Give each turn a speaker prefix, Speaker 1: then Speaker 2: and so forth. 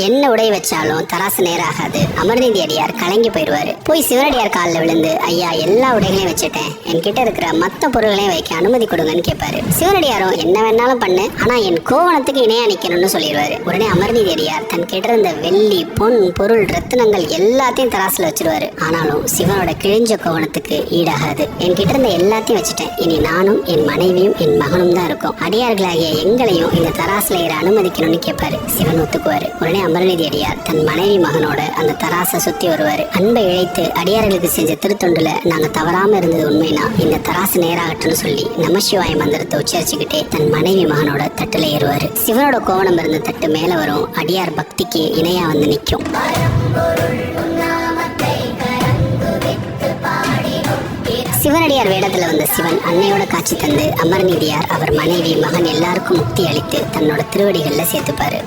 Speaker 1: என்ன உடை வச்சாலும் தராசு நேராகாது. அமர்நீதி அடியார் கலங்கி போயிடுவாரு. போய் சிவனடியார் காலில் விழுந்து, ஐயா எல்லா உடைகளையும் வச்சுட்டேன், என்கிட்ட இருக்கிற மற்ற பொருள்களையும் வைக்க அனுமதி கொடுங்கன்னு கேட்பாரு. சிவனடியாரும் என்ன வேணாலும் பண்ணு, ஆனா என் கோவணத்துக்கு இணையா நிக்கணும்னு சொல்லிடுவாரு. உடனே அமர்நீதி அடியார் தன் கிட்ட இருந்த வெள்ளி, பொன், பொருள், ரத்தினங்கள் எல்லாத்தையும் தராசுல வச்சிருவாரு. ஆனாலும் சிவனோட கிழிஞ்ச கோவணத்துக்கு ஈடாகாது. என்கிட்ட இருந்த எல்லாத்தையும் வச்சுட்டேன், இனி நானும் என் மனைவியும் என் மகனும் தான் இருக்கும். அடியார்களாகிய எங்களையும் இந்த தராசுல ஏற அனுமதிக்கணும்னு கேட்பாரு. சிவன் ஒத்துக்குவாரு. உடனே அமர்நீதி அடியார் தன் மனைவி மகனோட அந்த தராசை சுத்தி வருவாரு. அன்பை இழைத்து அடியார்களுக்கு செஞ்ச திருத்தொண்டுல நாங்க தவறாம இருந்தது உண்மைனா இந்த தராசு நேராகட்டும்னு சொல்லி நமசிவாய மந்திரத்தை உச்சரிச்சுக்கிட்டே தன் மனைவி மகனோட தட்டுல ஏறுவாரு. சிவனோட கோவணம் இருந்த தட்டு மேல வரும். அடியார் பக்திக்கு இணையா வந்து நிற்கும். சிவனடியார் வேடத்துல வந்த சிவன் அன்னையோட காட்சி தந்து அமர்நீதியார் அவர் மனைவி மகன் எல்லாருக்கும் முக்தி அளித்து தன்னோட திருவடிகள்ல சேர்த்துப்பாரு.